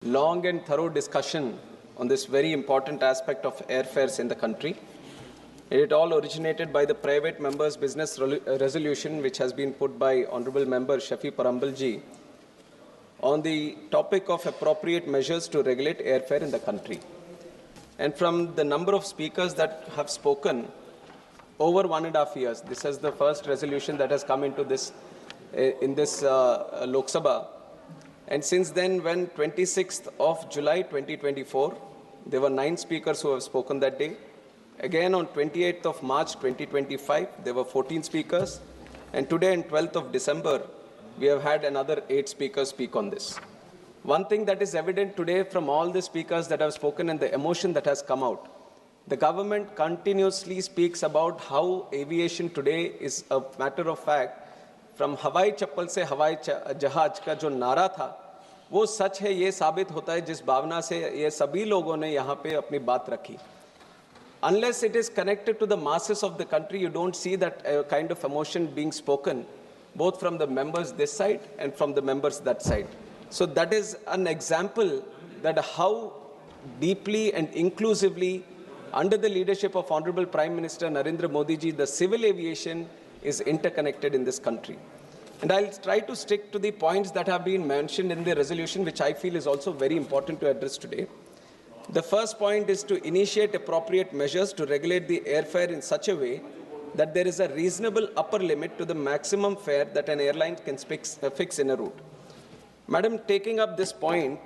long and thorough discussion on this very important aspect of airfares in the country. It all originated by the private members' business resolution, which has been put by Honorable Member Shafi Parambalji on the topic of appropriate measures to regulate airfare in the country. And from the number of speakers that have spoken, over 1.5 years, this is the first resolution that has come into this Lok Sabha. And since then, when 26th of July 2024, there were 9 speakers who have spoken that day. Again, on 28th of March 2025, there were 14 speakers. And today, on 12th of December, we have had another 8 speakers speak on this. One thing that is evident today from all the speakers that have spoken and the emotion that has come out, the government continuously speaks about how aviation today is a matter of fact. From हवाई चप्पल से हवाई जहाज का जो नारा था वो सच है, ये साबित होता है जिस भावना से ये सभी लोगों ने यहाँ पे अपनी बात रखी. Unless it is connected to the masses of the country, you don't see that kind of emotion being spoken, both from the members this side and from the members that side. So that is an example that how deeply and inclusively, under the leadership of Honorable Prime Minister Narendra Modi ji, the civil aviation is interconnected in this country. And I'll try to stick to the points that have been mentioned in the resolution, which I feel is also very important to address today. The first point is to initiate appropriate measures to regulate the airfare in such a way that there is a reasonable upper limit to the maximum fare that an airline can fix in a route. Madam, taking up this point,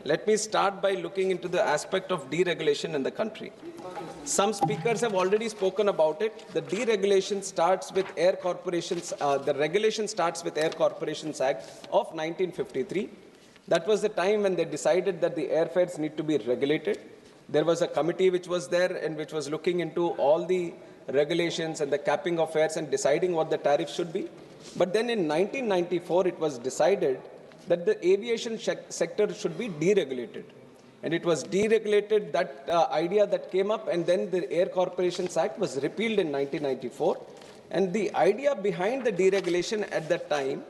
let me start by looking into the aspect of deregulation in the country. Some speakers have already spoken about it. The deregulation starts with Air Corporations, the regulation starts with Air Corporations Act of 1953. That was the time when they decided that the airfares need to be regulated. There was a committee which was there and which was looking into all the regulations and the capping of fares and deciding what the tariff should be. But then in 1994, it was decided that the aviation sector should be deregulated. And it was deregulated, that idea that came up, and then the Air Corporations Act was repealed in 1994. And the idea behind the deregulation at that time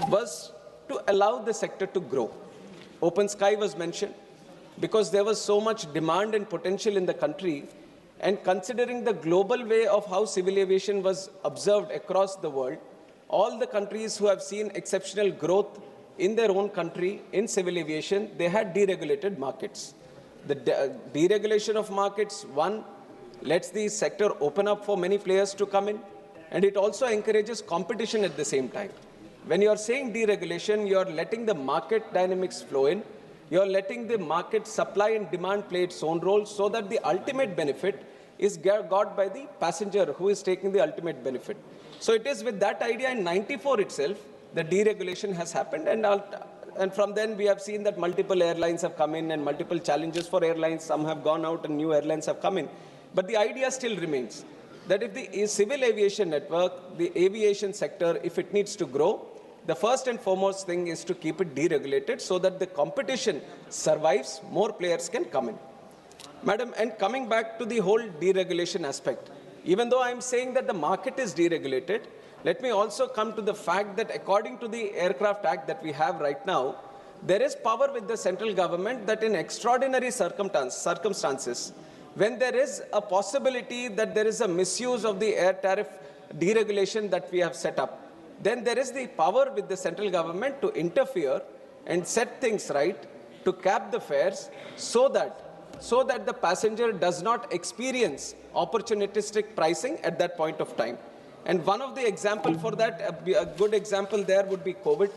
was to allow the sector to grow. Open sky was mentioned because there was so much demand and potential in the country, and considering the global way of how civil aviation was observed across the world, all the countries who have seen exceptional growth in their own country in civil aviation, they had deregulated markets. The deregulation of markets, one, lets the sector open up for many players to come in, and it also encourages competition at the same time. When you are saying deregulation, you are letting the market dynamics flow in, you are letting the market supply and demand play its own role, so that the ultimate benefit is got by the passenger who is taking the ultimate benefit. So it is with that idea in 94 itself, the deregulation has happened, and from then we have seen that multiple airlines have come in and multiple challenges for airlines. Some have gone out and new airlines have come in. But the idea still remains that if the civil aviation network, the aviation sector, if it needs to grow, the first and foremost thing is to keep it deregulated so that the competition survives, more players can come in. Madam, and coming back to the whole deregulation aspect, even though I'm saying that the market is deregulated, let me also come to the fact that according to the Aircraft Act that we have right now, there is power with the central government that in extraordinary circumstances, when there is a possibility that there is a misuse of the air tariff deregulation that we have set up, then there is the power with the central government to interfere and set things right, to cap the fares so that the passenger does not experience opportunistic pricing at that point of time. And one of the example for that, a good example there would be COVID.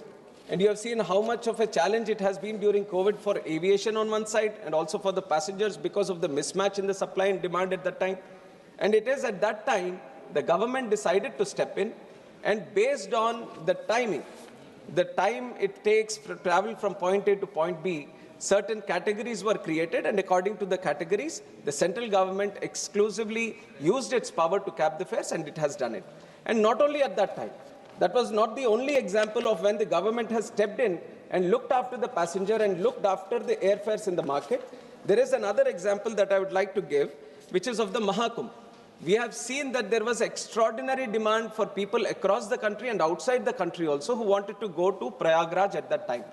And you have seen how much of a challenge it has been during COVID for aviation on one side and also for the passengers because of the mismatch in the supply and demand at that time. And it is at that time the government decided to step in, and based on the timing, the time it takes to travel from point A to point B, certain categories were created, and according to the categories, the central government exclusively used its power to cap the fares, and it has done it. And not only at that time, that was not the only example of when the government has stepped in and looked after the passenger and looked after the airfares in the market. There is another example that I would like to give, which is of the Mahakumbh. We have seen that there was extraordinary demand for people across the country and outside the country also who wanted to go to Prayagraj at that time.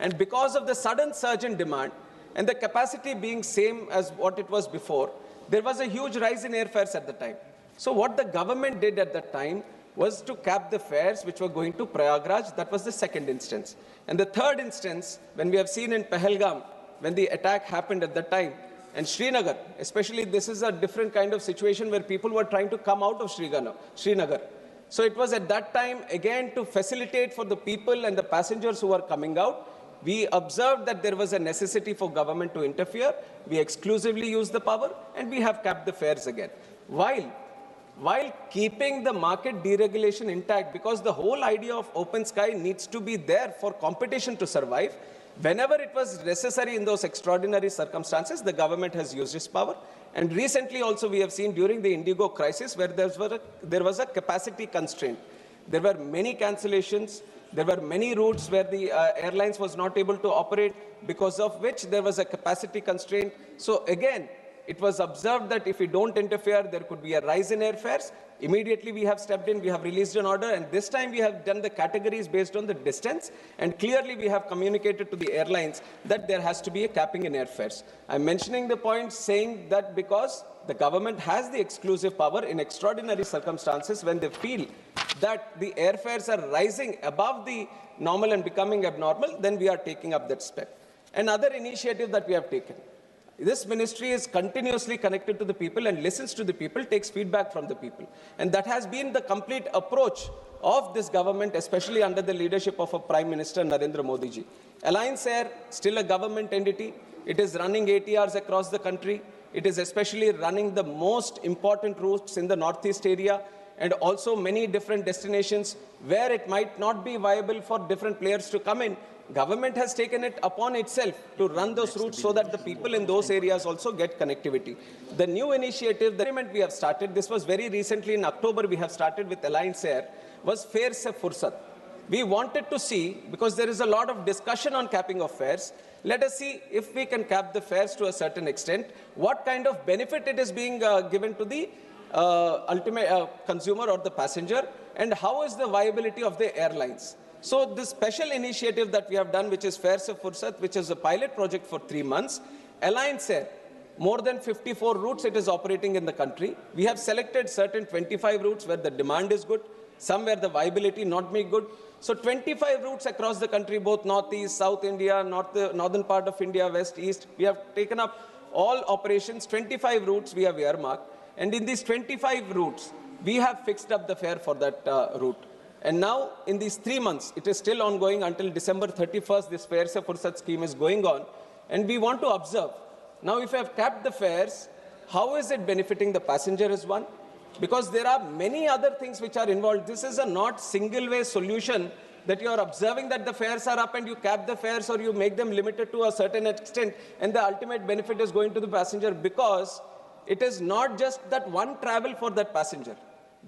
And because of the sudden surge in demand and the capacity being same as what it was before, there was a huge rise in airfares at the time. So what the government did at that time was to cap the fares which were going to Prayagraj. That was the second instance. And the third instance, when we have seen in Pahalgam, when the attack happened at that time, and Srinagar, especially, this is a different kind of situation where people were trying to come out of Srinagar. So it was at that time, again, to facilitate for the people and the passengers who were coming out. We observed that there was a necessity for government to interfere. We exclusively used the power, and we have capped the fares again. While keeping the market deregulation intact, because the whole idea of open sky needs to be there for competition to survive, whenever it was necessary in those extraordinary circumstances, the government has used its power. And recently also we have seen during the Indigo crisis where there was a capacity constraint. There were many cancellations. There were many routes where the airlines was not able to operate, because of which there was a capacity constraint. So again, it was observed that if we don't interfere, there could be a rise in airfares. Immediately we have stepped in, we have released an order, and this time we have done the categories based on the distance, and clearly we have communicated to the airlines that there has to be a capping in airfares. I'm mentioning the point saying that because the government has the exclusive power in extraordinary circumstances when they feel that the airfares are rising above the normal and becoming abnormal, then we are taking up that step. Another initiative that we have taken. This ministry is continuously connected to the people and listens to the people, takes feedback from the people. And that has been the complete approach of this government, especially under the leadership of our Prime Minister Narendra Modi ji. Alliance Air, still a government entity. It is running ATRs across the country. It is especially running the most important routes in the Northeast area and also many different destinations where it might not be viable for different players to come in. Government has taken it upon itself to run those routes so that the people in those areas also get connectivity. The new initiative, the experiment we have started, this was very recently in October we have started with Alliance Air, was Fare Se Fursat. We wanted to see, because there is a lot of discussion on capping of fares, let us see if we can cap the fares to a certain extent, what kind of benefit it is being given to the ultimate consumer or the passenger, and how is the viability of the airlines. So this special initiative that we have done, which is Fare Se Fursat, which is a pilot project for 3 months, Alliance Air, more than 54 routes it is operating in the country. We have selected certain 25 routes where the demand is good, some where the viability not be good. So 25 routes across the country, both Northeast, South India, northern part of India, West, East. We have taken up all operations, 25 routes we have earmarked. And in these 25 routes, we have fixed up the fare for that route. And now, in these 3 months, it is still ongoing until December 31st, this Fare Se Fursat scheme is going on. And we want to observe. Now, if I have capped the fares, how is it benefiting the passenger is one? Because there are many other things which are involved. This is a not single-way solution that you are observing that the fares are up and you cap the fares or you make them limited to a certain extent, and the ultimate benefit is going to the passenger, because it is not just that one travel for that passenger.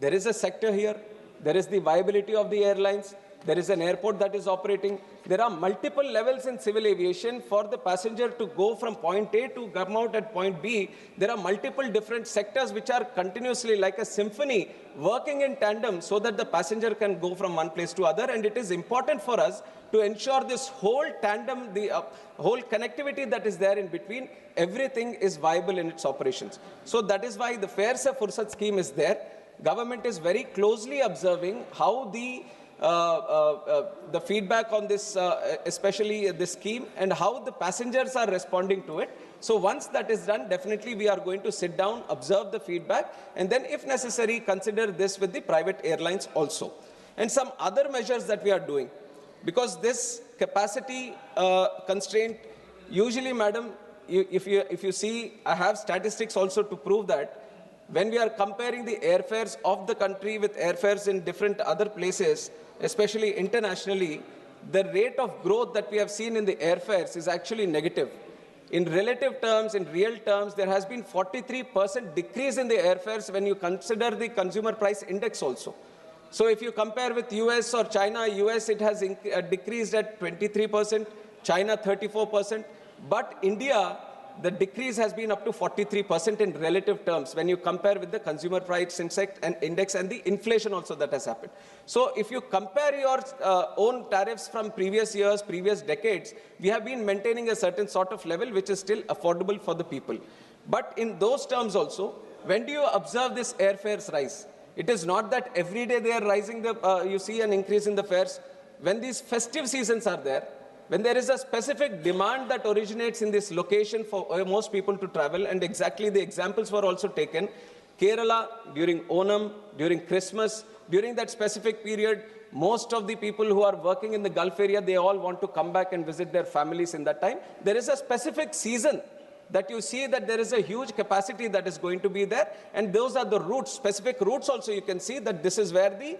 There is a sector here. There is the viability of the airlines. There is an airport that is operating. There are multiple levels in civil aviation for the passenger to go from point A to come out at point B. There are multiple different sectors which are continuously like a symphony working in tandem so that the passenger can go from one place to other. And it is important for us to ensure this whole tandem, the whole connectivity that is there in between, everything is viable in its operations. So that is why the Fare Se Fursat scheme is there. Government is very closely observing how the feedback on this, especially this scheme, and how the passengers are responding to it. So once that is done, definitely we are going to sit down, observe the feedback, and then if necessary, consider this with the private airlines also. And some other measures that we are doing, because this capacity constraint, usually, madam, if you see, I have statistics also to prove that when we are comparing the airfares of the country with airfares in different other places, especially internationally, the rate of growth that we have seen in the airfares is actually negative. In relative terms, in real terms, there has been 43% decrease in the airfares when you consider the consumer price index also. So if you compare with US or China, US it has decreased at 23%, China 34%, but India the decrease has been up to 43% in relative terms when you compare with the consumer price index and the inflation also that has happened. So if you compare your own tariffs from previous years, previous decades, we have been maintaining a certain sort of level which is still affordable for the people. But in those terms also, when do you observe this airfares rise? It is not that every day they are rising, you see an increase in the fares. When these festive seasons are there, when there is a specific demand that originates in this location for most people to travel, and exactly the examples were also taken, Kerala during Onam, during Christmas, during that specific period, most of the people who are working in the Gulf area, they all want to come back and visit their families in that time. There is a specific season that you see that there is a huge capacity that is going to be there, and those are the routes, specific routes also you can see that this is where the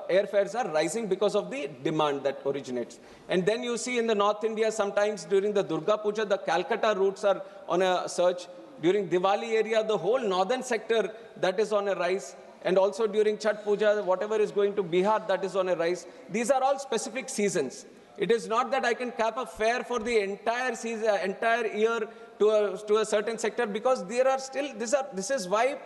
airfares are rising because of the demand that originates. And then you see in the North India, sometimes during the Durga Puja, the Calcutta routes are on a surge. During Diwali area, the whole northern sector, that is on a rise. And also during Chhat Puja, whatever is going to Bihar, that is on a rise. These are all specific seasons. It is not that I can cap a fare for the entire season, entire year to a certain sector, because there are still, this is why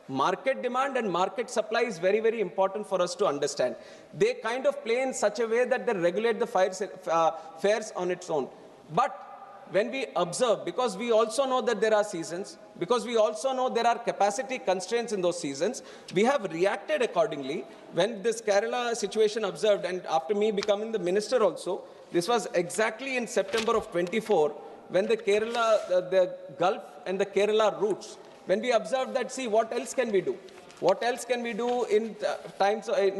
market demand and market supply is very, very important for us to understand. They kind of play in such a way that they regulate the fares on its own. But when we observe, because we also know that there are seasons, because we also know there are capacity constraints in those seasons, we have reacted accordingly. When this Kerala situation observed, and after me becoming the minister also, this was exactly in September of 24, when the Kerala, the Gulf and the Kerala routes, when we observed that, see, what else can we do? What else can we do in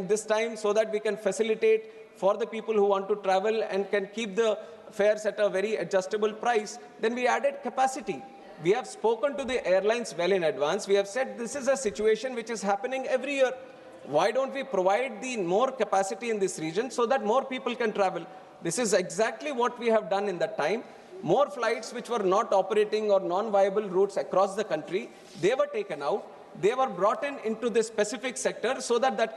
this time so that we can facilitate for the people who want to travel and can keep the fares at a very adjustable price? Then we added capacity. We have spoken to the airlines well in advance. We have said this is a situation which is happening every year. Why don't we provide the more capacity in this region so that more people can travel? This is exactly what we have done in that time. More flights which were not operating or non-viable routes across the country, they were taken out. They were brought into this specific sector so that that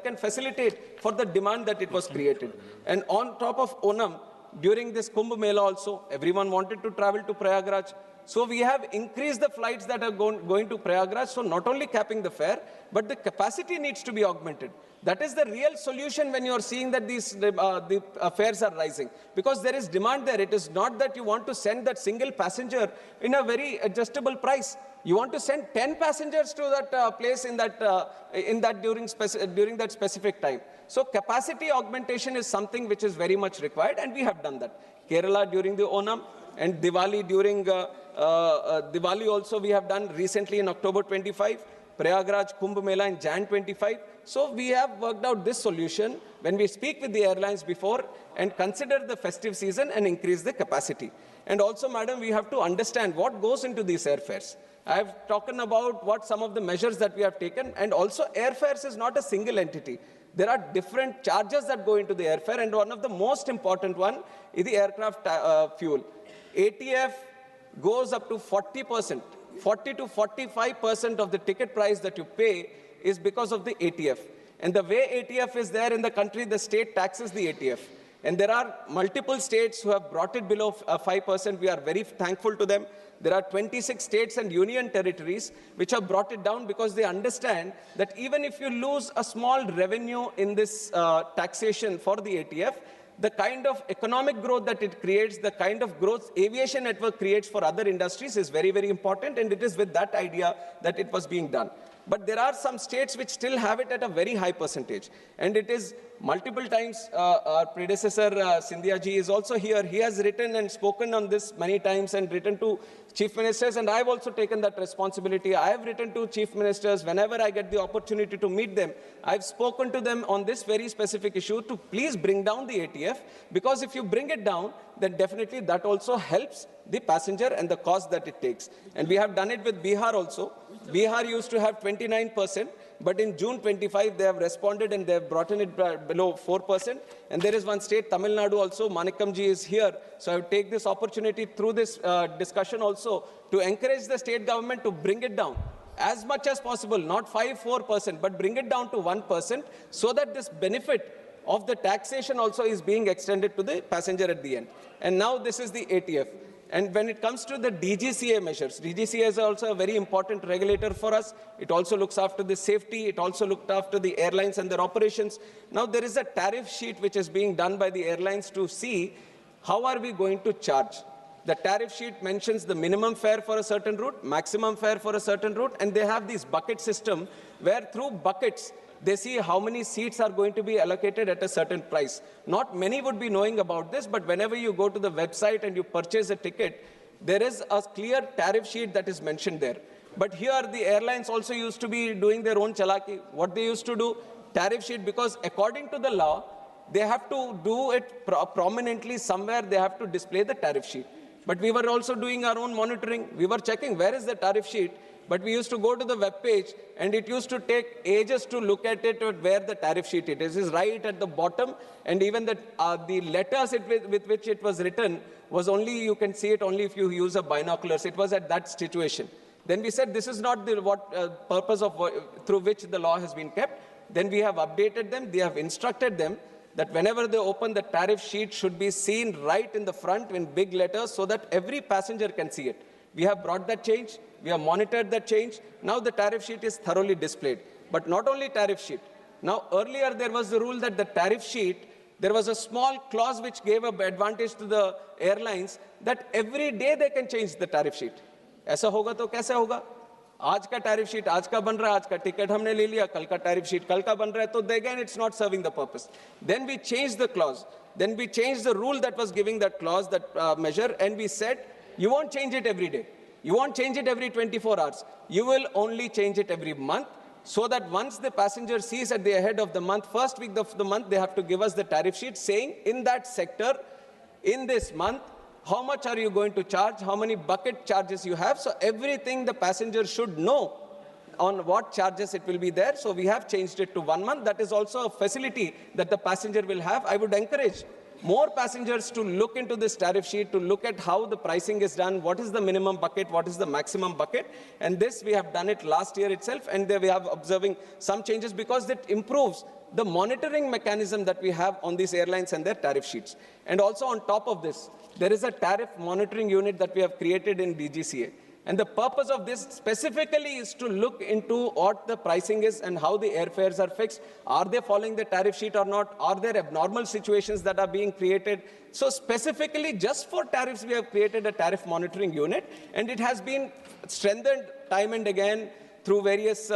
can facilitate for the demand that it was created. And on top of Onam, during this Kumbh Mela also, everyone wanted to travel to Prayagraj. So we have increased the flights that are going to Prayagraj. So not only capping the fare, but the capacity needs to be augmented. That is the real solution when you are seeing that the fares are rising. Because there is demand there. It is not that you want to send that single passenger in a very adjustable price. You want to send 10 passengers to that place during that specific time. So capacity augmentation is something which is very much required, and we have done that. Kerala during the Onam, and Diwali during Diwali also we have done recently in October 25, Prayagraj Kumbh Mela in Jan 25. So we have worked out this solution when we speak with the airlines before and consider the festive season and increase the capacity. And also, madam, we have to understand what goes into these airfares. I have talked about what some of the measures that we have taken, and also airfares is not a single entity. There are different charges that go into the airfare, and one of the most important one is the aircraft fuel. ATF goes up to 40%, 40 to 45% of the ticket price that you pay is because of the ATF. And the way ATF is there in the country, the state taxes the ATF. And there are multiple states who have brought it below 5%. We are very thankful to them. There are 26 states and union territories which have brought it down because they understand that even if you lose a small revenue in this taxation for the ATF, the kind of economic growth that it creates, the kind of growth aviation network creates for other industries is very, very important. And it is with that idea that it was being done. But there are some states which still have it at a very high percentage. And it is multiple times, our predecessor, Sindhya ji, is also here. He has written and spoken on this many times and written to chief ministers. And I've also taken that responsibility. I have written to chief ministers whenever I get the opportunity to meet them. I've spoken to them on this very specific issue to please bring down the ATF. Because if you bring it down, then definitely that also helps the passenger and the cost that it takes. And we have done it with Bihar also. Bihar used to have 29%, but in June 25, they have responded and they have brought in it below 4%. And there is one state, Tamil Nadu also, Manikamji is here. So I will take this opportunity through this discussion also to encourage the state government to bring it down as much as possible, not 4%, but bring it down to 1% so that this benefit of the taxation also is being extended to the passenger at the end. And now this is the ATF. And when it comes to the DGCA measures, DGCA is also a very important regulator for us. It also looks after the safety. It also looked after the airlines and their operations. Now there is a tariff sheet which is being done by the airlines to see how are we going to charge. The tariff sheet mentions the minimum fare for a certain route, maximum fare for a certain route, and they have this bucket system where through buckets, they see how many seats are going to be allocated at a certain price. Not many would be knowing about this, but whenever you go to the website and you purchase a ticket, there is a clear tariff sheet that is mentioned there. But here, the airlines also used to be doing their own chalaki. What they used to do, tariff sheet, because according to the law, they have to do it prominently somewhere, they have to display the tariff sheet. But we were also doing our own monitoring. We were checking where is the tariff sheet, but we used to go to the web page, and it used to take ages to look at it, where the tariff sheet it is. It is right at the bottom, and even the letters with which it was written was only, you can see it only if you use a binoculars. It was at that situation. Then we said this is not the purpose of through which the law has been kept. Then we have updated them. They have instructed them that whenever they open, the tariff sheet should be seen right in the front in big letters so that every passenger can see it. We have brought that change. We have monitored that change. Now the tariff sheet is thoroughly displayed. But not only tariff sheet. Now earlier there was the rule that the tariff sheet, there was a small clause which gave an advantage to the airlines that every day they can change the tariff sheet. ऐसा होगा तो कैसे होगा? आज का tariff sheet आज का बन रहा है, आज का ticket हमने ले लिया, कल का tariff sheet कल का बन रहा है, तो again it's not serving the purpose. Then we changed the clause. Then we changed the rule that was giving that clause, that measure, and we said, you won't change it every day. You won't change it every 24 hours. You will only change it every month, so that once the passenger sees at the end of the month, first week of the month, they have to give us the tariff sheet saying in that sector, in this month, how much are you going to charge, how many bucket charges you have. So everything the passenger should know on what charges it will be there. So we have changed it to 1 month. That is also a facility that the passenger will have. I would encourage more passengers to look into this tariff sheet, to look at how the pricing is done, what is the minimum bucket, what is the maximum bucket. And this we have done it last year itself, and we have observing some changes because it improves the monitoring mechanism that we have on these airlines and their tariff sheets. And also on top of this, there is a tariff monitoring unit that we have created in DGCA. And the purpose of this specifically is to look into what the pricing is and how the airfares are fixed. Are they following the tariff sheet or not? Are there abnormal situations that are being created? So specifically just for tariffs, we have created a tariff monitoring unit, and it has been strengthened time and again through various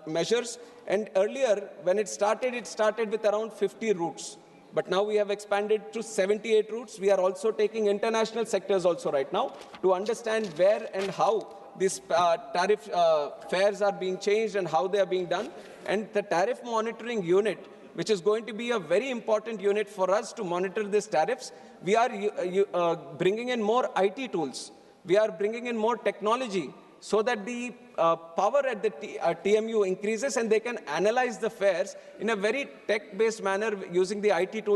measures. And earlier, when it started with around 50 routes. But now we have expanded to 78 routes. We are also taking international sectors also right now to understand where and how these tariff fares are being changed and how they are being done. And the tariff monitoring unit, which is going to be a very important unit for us to monitor these tariffs, we are bringing in more IT tools. We are bringing in more technology so that the power at the TMU increases and they can analyze the fares in a very tech-based manner using the IT tools.